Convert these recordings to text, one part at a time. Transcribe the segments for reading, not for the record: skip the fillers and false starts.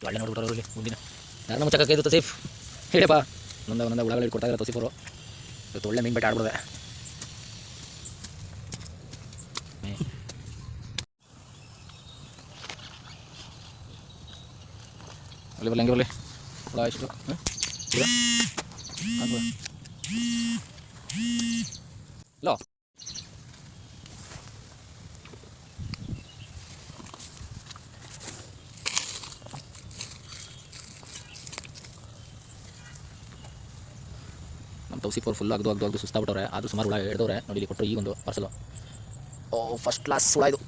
ಒಳ್ಳೆ ನೋಡ್ಬಿಟ್ರೆ ಅವರಲ್ಲಿ ಮುಂದಿನ ಯಾರನ್ನ ಮುಚ್ಚಕ್ಕೆ ಇದು ಸೇಫ್ ಹೇಳಪ್ಪ ಒಂದೊಂದು ಒಳಗಡೆ ಕೊಡ್ತಾ ಇರೋ ತೋಸಿಫರು ಇವತ್ತು ಒಳ್ಳೆ ಮೀನು ಬೇಟೆ ಆಡ್ಬಿಡೋದೆ. ಅಲ್ಲಿ ಬರಲಿ ಹಂಗೆ ಬರಲಿ ಹುಳ ಎಷ್ಟು ಹಲೋ ನಮ್ಮ ತೌಸಿಫೋರ್ ಫುಲ್ ಆಗದು ಸುಸ್ತಾಗ್ಬಿಟ್ಟವ್ರೆ. ಆದರೂ ಸುಮಾರು ಹುಳ ಹಿಡಿದವ್ರೆ ನೋಡಿ. ಇಲ್ಲಿ ಕೊಟ್ಟರು ಈಗೊಂದು ಪಾರ್ಸಲು. ಫಸ್ಟ್ ಕ್ಲಾಸ್ ಹುಳ ಇದು.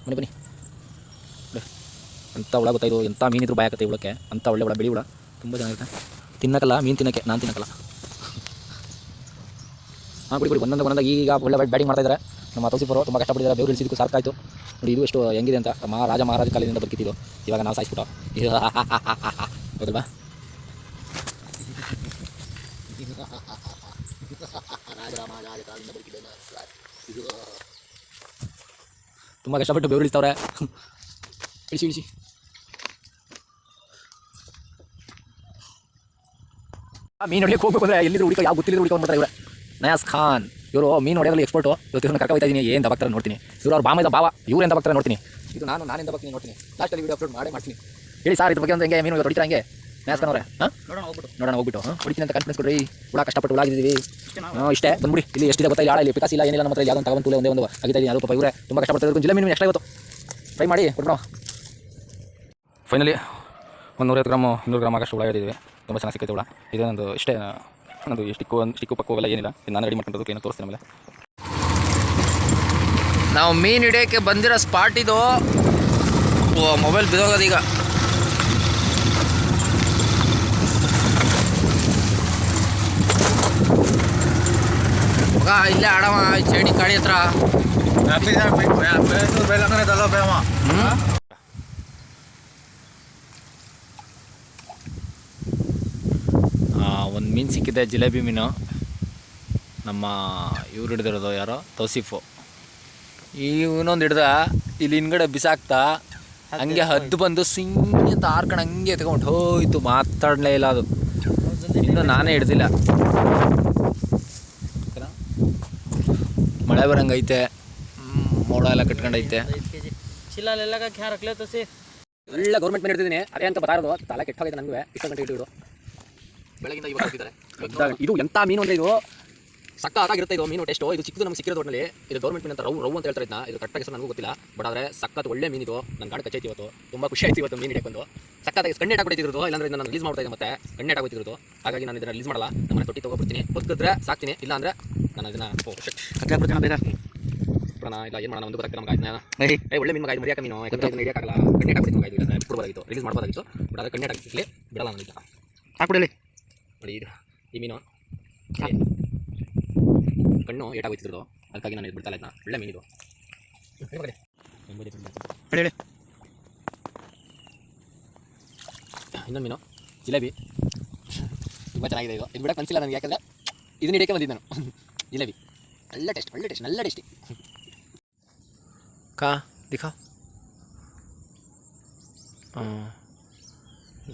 ಬನ್ನಿ ಎಂಥ ಹುಳ ಗೊತ್ತಾಯಿತು, ಎಂಥ ಮೀನಿದ್ರು ಬಾಯಾಕತ್ತೆ ಹುಳಕ್ಕೆ. ಅಂಥ ಒಳ್ಳೆ ಹುಳ, ಬಿಳಿ ಹುಳ, ತುಂಬ ಚೆನ್ನಾಗಿರುತ್ತೆ. ತಿನ್ನಕ್ಕಲ್ಲ ಮೀನು ತಿನ್ನೋಕ್ಕೆ, ನಾನು ತಿನ್ನಕ್ಕಲ್ಲ. ಹಾಂ ಬಿಡಿ ಒಂದೊಂದು ಈಗ ಒಳ್ಳೆ ಬ್ಯಾಟಿಂಗ್ ಮಾಡ್ತಾಯಿದ್ದಾರೆ ನಮ್ಮ ತೌಸಿಫರು. ತುಂಬ ಕಷ್ಟಪಟ್ಟಿದ್ದಾರೆ, ಬೆವರು ಇಳಿಸಿದ್ದಕ್ಕೂ ಸಾಕಾಯಿತು. ನೋಡಿ ಇದು ಎಷ್ಟು ಹೆಂಗಿದೆ ಅಂತ. ರಾಜ ಮಹಾರಾಜ ಕಾಲದಿಂದ ಬದುಕಿದ್ದು, ಇವಾಗ ನಾವು ಸಾಯಿಸ್ಬಿಟ್ಟು ಹೌದಲ್ವಾ. ತುಂಬ ಕಷ್ಟಪಟ್ಟು ಬೆವರು ಇಳಿಸ್ತವ್ರೆ. ಇಳಿಸಿ ಮೀನು ಹೊಡಿಯಕ್ಕೆ ಹೋಗ್ಬೇಕು ಅಂದರೆ ಎಲ್ಲಿದ್ರು ಹುಡುಕ, ಯಾವ ಗೊತ್ತಿಲ್ಲದ್ರು ಹುಡುಕೊಂಡ್ಬಿಡ್ತಾರೆ ಇವ್ರೆ. ನಯಾಸ್ ಖಾನ್ ಇವರು ಮೀನು ಹೊಡೆಯೋದ್ರಲ್ಲಿ ಎಕ್ಸ್ಪರ್ಟು. ಇವತ್ತು ಕರ್ಕ ಹೋಗ್ತಾ ಇದ್ದೀನಿ, ಏನು ದಬಾಕ್ತಾರೆ ನೋಡ್ತೀನಿ. ಇವರು ಅವ್ರ ಬಾವ ಇವ್ರು ಏನು ದಬಾಕ್ತಾರೆ ನೋಡ್ತೀನಿ. ಇದು ನಾನೆಂತ ಬರ್ತೀನಿ ನೋಡ್ತೀನಿ. ಲಾಸ್ಟಲ್ಲಿ ವೀಡಿಯೋ ಅಪ್ಲೋಡ್ ಮಾಡ್ತೀನಿ. ಹೇಳಿ ಸರ್ ಇದ್ರ ಬಗ್ಗೆ ಒಂದು ಹೆಂಗೆ ಮೀನು ಹೊಡಿತಾರೆ ಹಂಗೆ ನಯಾಸ್ ಖಾನ್ ಅವರೇ. ನೋಡೋಣ ಹೋಗ್ಬಿಟ್ಟು ಹೊಡಿತೀನಿ ಅಂತ ಕಾನ್ಫಿಡೆನ್ಸ್ ಕೊಡ್ರಿ. ಹುಳ ಕಷ್ಟಪಟ್ಟು ಹುಳಾಗಿದ್ದೀವಿ. ಇಷ್ಟೇ ಬಂದ್ಬಿಡಿ. ಇಲ್ಲಿ ಎಷ್ಟಿದೆ ಗೊತ್ತಾ, ಯಾಳ ಇಲ್ಲಿ ಪಿಕಾಸಿ ಇಲ್ಲ ಏನಿಲ್ಲ ನಮ್ಮ ಹತ್ರ. ಯಾವುದೊಂದು ತಗೊಂಡು ಒಂದೇ ಒಂದು ಆಗಿದ್ದ ಇದ್ದೀನಿ. ಅದು ಪಾಪ ಇವರೇ ತುಂಬ ಕಷ್ಟಪಡ್ತಾರೆ. ಜಿಲ್ಲೆ ಮೀನು ಎಷ್ಟಾಗಿ ಇವತ್ತು ಫ್ರೈ ಮಾಡಿ ಕೊಡ್ಬಿಡೋಣ. ಫೈನಲಿ 150 ಗ್ರಾಮು 200 ಗ್ರಾಮ್ ಆಗಷ್ಟು ಹುಳ ಹಿಡಿದಿವೆ. ತುಂಬ ಚೆನ್ನಾಗಿ ಸಿಕ್ಕೈತೆ ಹುಳ. ಇದೇನೊಂದು ಇಷ್ಟೇ, ನನ್ನದು ಸ್ಟಿಕ್ಕು ಪಕ್ಕು ಅವೆಲ್ಲ ಏನಿಲ್ಲ. ನಾನು ರೆಡಿ ಮಾಡ್ಕೊಂಡು ಕ್ಲೀನಾಗಿ ತೋರಿಸ್ತೀನಿ ಆಮೇಲೆ. ನಾವು ಮೀನು ಹಿಡಿಯೋಕ್ಕೆ ಬಂದಿರೋ ಸ್ಪಾಟ್ ಇದು. ಮೊಬೈಲ್ ಬಿದೋಗೋದೀಗ. ಇಲ್ಲೇ ಆಡವ ಚೇಡಿ ಕಾಡಿ ಹತ್ರ. ಒಂದು ಮೀನು ಸಿಕ್ಕಿದೆ, ಜಿಲೇಬಿ ಮೀನು. ನಮ್ಮ ಇವ್ರು ಹಿಡಿದಿರೋದು ಯಾರೋ ತೌಸಿಫು. ಇವನೊಂದು ಹಿಡ್ದ ಇಲ್ಲಿ ಹಿಂದ್ಗಡೆ ಬಿಸಾಕ್ತಾ ಹಂಗೆ ಹದ್ದು ಬಂದು ಸಿಂಗ್ ಅಂತ ಆರ್ಕೊಂಡು ಹಂಗೆ ಎತ್ಕೊಂಡು ಹೋಯ್ತು. ಮಾತಾಡಲೇ ಇಲ್ಲ ಅದು. ಇನ್ನು ನಾನೇ ಹಿಡ್ದಿಲ್ಲ. ಮಳೆ ಬರಂಗೈತೆ, ಮೋಡ ಎಲ್ಲ ಕಟ್ಕೊಂಡೈತೆ. ಎಲ್ಲ ಗೌರ್ಮೆಂಟ್ ಮೇಲೆ ಹಿಡ್ತಿದ್ದೀನಿ. ಅದೇ ಅಂತ ಬರ್ತಾ ಇರೋದು. ತಲೆ ಕೆಟ್ಟ ಹೋಗೈತೆ ನನಗೆ. 20 ಗಂಟೆ ಇಟ್ಟು ಬೆಳಗಿಂದ ಇವಾಗ ಹೋಗಿದ್ದಾರೆ. ಇದು ಎಂಥ ಮೀನು ಅಂದರೆ ಇದು ಸಕ್ಕತ್ತಾಗಿರುತ್ತೆ. ಇದು ಮೀನು ಟೆಸ್ಟು. ಇದು ಚಿಕ್ಕದು ನಮ್ಗೆ ಸಿಕ್ಕಿರೋದು ಒಟ್ಟಿನಲ್ಲಿ. ಇದು ಗೌರ್ಮೆಂಟ್ ಮೀನು ಅಂತ ರವ್ ಅಂತ ಹೇಳ್ತಾರೆ ಇದನ್ನ. ಇದು ಕರೆಕ್ಟಾಗಿ ನನಗೂ ಗೊತ್ತಿಲ್ಲ. ಬಟ್ ಆದರೆ ಸಕ್ಕತ್ ಒಳ್ಳೆ ಮೀನು ಇದು. ನನ್ನ ಗಾಡಿ ಕಚ್ಚೈತಿ ಇವತ್ತು. ತುಂಬ ಖುಷಿ ಆಯ್ತು ಇವತ್ತು ಮೀನು ಹಿಡಿಯಕೊಂಡು. ಸಕ್ಕತ್ತಾಗಿ ಕಣ್ಣೆಟ್ ಹಾಕ್ಬಿಟ್ಟಿರೋದು. ಇಲ್ಲಾಂದ್ರೆ ನಾನು ರಿಲೀಸ್ ಮಾಡ್ತಾ ಇದ್ದೆ, ಮತ್ತೆ ಕಣ್ಣೆಟ್ ಆಗೋತಿರೋದು. ಹಾಗಾಗಿ ನಾನು ಇದನ್ನು ರಿಲೀಸ್ ಮಾಡಲ್ಲ. ನಮ್ಮ ತೊಟ್ಟಿ ತೊಗೊಬಿಡ್ತೀನಿ. ಬದುಕಿದ್ರೆ ಸಾಕ್ತೀನಿ, ಇಲ್ಲ ಅಂದರೆ ನಾನು ಇದನ್ನು ಇಲ್ಲ ಏನು ಮಾಡೋಣ. ಒಂದು ಗೊತ್ತಾಗ್ತದೆ ನಮ್ಗೆ. ಒಳ್ಳೆ ಮೀನು ಗಾಡಿ ಮರಿಯಾಕ ಮೀನು ಹಿಡಿಯೋಕ್ಕಾಗಲ್ಲ. ಕಣ್ಣೆಟ್ ಹಾಕ್ಬಿಡ್ತೀನಿ. ಇಲ್ಲಾಂದ್ರೆ ಬಿಡ್ಬೋದಾಗಿತ್ತು, ರಿಲೀಸ್ ಮಾಡ್ಬೋದಾಗಿತ್ತು. ಬಟ್ ಆದರೆ ಕಣ್ಣೆಟ್ ಹಾಕಿ ಬಿಡಲ್ಲ ನಾನು. ಈಗ ಹಾಕ್ಬಿಡಲಿ ನೋಡಿ. ಈಗ ಈ ಮೀನು ಕಣ್ಣು ಏಟಾಗೋಯ್ತಿರೋದು. ಅದಕ್ಕಾಗಿ ನಾನು ಇದು ಬಿಡ್ತಾ ಇಲ್ಲ. ಒಳ್ಳೆ ಮೀನಿದು. ಹೇಳಿ ಇನ್ನೊಂದು ಮೀನು ಜಿಲೇಬಿ. ತುಂಬ ಚೆನ್ನಾಗಿದೆ ಇದು. ಇದು ಬಿಡಕ್ಕೆ ಮನಸ್ಸಿಲ್ಲ ನನಗೆ, ಯಾಕಂದರೆ ಇದನ್ನ ಹಿಡಿಯೋಕ್ಕೆ ಬಂದಿದ್ದು ನಾನು. ಜಿಲೇಬಿ ಒಳ್ಳೆ ಟೇಸ್ಟ್, നല്ല ಟೇಸ್ಟಿ. ಕಾ ದಿಖಾ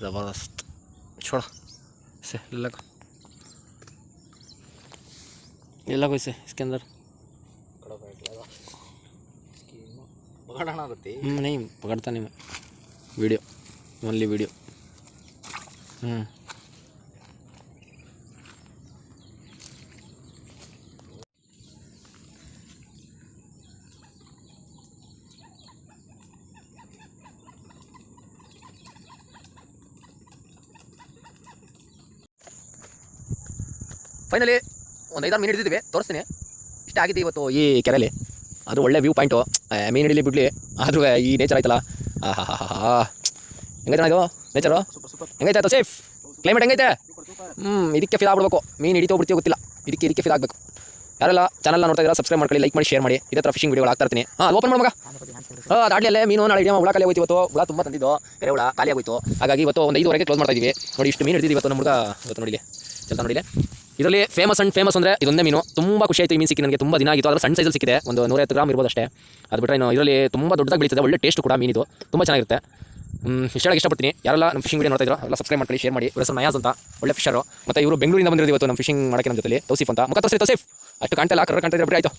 ज़बरदस्त. छोड़ा इसे लगा, ये लगो इसे इसके अंदर. पकड़ना होती नहीं, पकड़ता नहीं मैं. Video only video. ಫೈನಲಿ ಒಂದು 5-6 ಮೀನು ಹಿಡಿದಿದ್ದೀವಿ, ತೋರಿಸ್ತೀನಿ. ಇಷ್ಟ ಆಗಿದೆ ಇವತ್ತು ಈ ಕೆರೆಯಲ್ಲಿ. ಅದು ಒಳ್ಳೆ ವ್ಯೂ ಪಾಯಿಂಟು. ಮೀನು ಹಿಡಿಲಿ ಬಿಡಲಿ, ಆದರೂ ಈ ನೇಚರ್ ಆಯ್ತಲ್ಲ. ಹೆಂಗೈತೆ ಇದು ನೇಚರು? ಹೆಂಗೈತೆ ಆಯ್ತು ಸೇಫ್? ಕ್ಲೈಮೇಟ್ ಹೆಂಗೈತೆ? ಇದಕ್ಕೆ ಫಿಲ್ ಆಗ್ಬಿಡ್ಬೇಕು. ಮೀನು ಹಿಡಿತೋ ಬಿಡ್ತೀವೋ ಗೊತ್ತಿಲ್ಲ. ಇದಕ್ಕೆ ಫಿಲ್ ಆಗಬೇಕು. ಯಾರೆಲ್ಲ ಚಾನಲ್ನ ನೋಡ್ತಾ ಇದ್ದೀರಾ ಸಬ್ಸ್ಕ್ರೈಬ್ ಮಾಡ್ಕೊಳ್ಳಿ, ಲೈಕ್ ಮಾಡಿ, ಶೇರ್ ಮಾಡಿ. ಇದೇ ಥರ ಫಿಶಿಂಗ್ ವಿಡಿಯೋಗಳು ಆಗ್ತಾ ಇರ್ತೀನಿ. ಅದು ಓಪನ್ ಮಾಡೋವಾಗ ಅದು ಆಡಲಿಯಲ್ಲೇ ಮೀನು ನಾಳೆ ಹಿಡಿಯೋ ಹುಳ ಖಾಲಿ ಆಗೋಯ್ತು. ಇವತ್ತು ಹುಳ ತುಂಬ ತಂದಿದ್ದು, ಕೆರೆ ಹುಳ ಖಾಲಿ ಆಗೋಯ್ತು. ಹಾಗಾಗಿ ಇವತ್ತು ಒಂದು 5 ಕ್ಲೋಸ್ ಮಾಡ್ತಾ ಇದ್ದೀವಿ. ನೋಡಿ ಇಷ್ಟು ಮೀನು ಹಿಡಿದಿದ್ದು ಇವತ್ತು ನಮ್ಮ ಹುಡುಗ. ಇವತ್ತು ನೋಡಿಲಿ ಚಲ್ತಾ ನೋಡಿಲಿ. ಇದರಲ್ಲಿ ಫೇಮಸ್ ಅಂದರೆ ಇದೊಂದೇ ಮೀನು. ತುಂಬ ಖುಷಿ ಆಯಿತು ಈ ಮೀನು ಸಿಕ್ಕಿ ನನಗೆ. ತುಂಬ ದಿನ ಆಗಿತ್ತು. ಅದರ ಸಣ್ಣ ಸೈಜಲ್ಲಿ ಸಿಕ್ಕಿದೆ. ಒಂದು 150 ಗ್ರಾಮ್ ಇರ್ಬೋದು ಅಷ್ಟೇ. ಅದು ಬಿಟ್ಟರೆ ಇನ್ನು ಇದರಲ್ಲಿ ತುಂಬ ದೊಡ್ಡದಾಗಿ ಬೆಳೀತದೆ. ಒಳ್ಳೆ ಟೇಸ್ಟ್ ಕೂಡ ಮೀನಿದು ತುಂಬ ಚೆನ್ನಾಗಿರುತ್ತೆ. ಇಷ್ಟ ಇಷ್ಟಪಡ್ತೀನಿ. ಯಾರೆಲ್ಲ ನಮ್ಮ ಫಿಶಿಂಗ್ ವಿಡಿಯೋ ನೋಡ್ತಾ ಇದ್ರು ಎಲ್ಲ ಸಬ್ಸ್ಕ್ರೈಬ್ ಮಾಡ್ಕೊಳ್ಳಿ, ಶೇರ್ ಮಾಡಿ. ಇವರು ಹೆಸರು ನಯಾಜ್ ಅಂತ, ಒಳ್ಳೆ ಫಿಶರು. ಮತ್ತು ಇವರು ಬೆಂಗಳೂರಿಂದ ಬಂದಿರೋದು ಇವತ್ತು ನಮ್ಮ ಫಿಶಿಂಗ್ ಮಾಡೋಕ್ಕೆ ನಮ್ಮ ಜೊತೆ. ತೌಸಿಫ್ ಅಂತ ಮುಖ ತೋರಿಸಿ. ತೌಸಿಫ್ ಅಷ್ಟು ಕಾಣ್ತಿಲ್ಲ, ಕರ್ರ ಕಾಣ್ತಾ ಇದ್ರೆ ಆಯಿತು.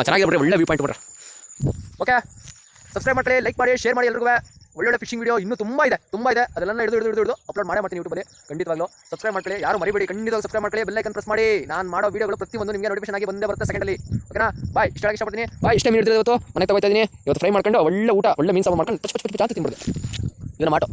ಚೆನ್ನಾಗಿದೆ ಬಿಡ್ರಿ, ಒಳ್ಳೆ ವ್ಯೂ ಪಾಯಿಂಟ್ ಬಿಡ್ರಿ. ಓಕೆ, ಸಬ್ಸ್ಕ್ರೈಬ್ ಮಾಡಿ, ಲೈಕ್ ಮಾಡಿ, ಶೇರ್ ಮಾಡಿ. ಎಲ್ರಿಗೂ ಒಳ್ಳೊಳ್ಳೆ ಫಿಶಿಂಗ್ ವಿಡಿಯೋ ಇನ್ನೂ ತುಂಬ ಇದೆ ಅದೆಲ್ಲ ಹಿಡಿದು ಅಪ್ಲೋಡ್ ಮಾಡ್ತೀನಿ ಯೂಟ್ಯೂಬಲ್ಲಿ. ಖಂಡಿತವಾಗ್ಲೂ ಸಬ್ಸ್ಕ್ರೈಬ್ ಮಾಡ್ಕೊಳ್ಳಿ, ಯಾರು ಮರಿಬೇಡಿ. ಖಂಡಿತವಾಗಿ ಸಬ್ಸ್ಕ್ರೈಬ್ ಮಾಡ್ಕೊಳ್ಳಿ, ಬೆಲ್ ಐಕನ್ ಪ್ರೆಸ್ ಮಾಡಿ. ನಾನು ಮಾಡೋ ವಿಡಿಯೋಗಳು ಪ್ರತಿಯೊಂದು ನಿಮಗೆ ನೋಟಿಫಿಕೇಶನ್ ಆಗಿ ಬಂದೇ ಬರುತ್ತೆ ಸೆಕೆಂಡಲ್ಲಿ. ಓಕೆನಾ? ಬಾಯ್. ಇಷ್ಟಪಡ್ತೀನಿ. ಬಾಯ್. ಇಷ್ಟೇ ಮೀನು ಇವತ್ತು ಮನೆಗೆ ತಗೋತಾ ಇದ್ದೀನಿ. ಇವತ್ತು ಫ್ರೈ ಮಾಡ್ಕೊಂಡು ಒಳ್ಳೆ ಊಟ, ಒಳ್ಳೆ ಮೀನು ಸಾಂಬಾರು ಮಾಡ್ಕೊಂಡು ಪಚ್ ಪಚ್ ಪಚ್ ಅಂತ ತಿನ್ಬಿಡ್ದೆ. ಇದನ್ನು ಮಾಟೋ.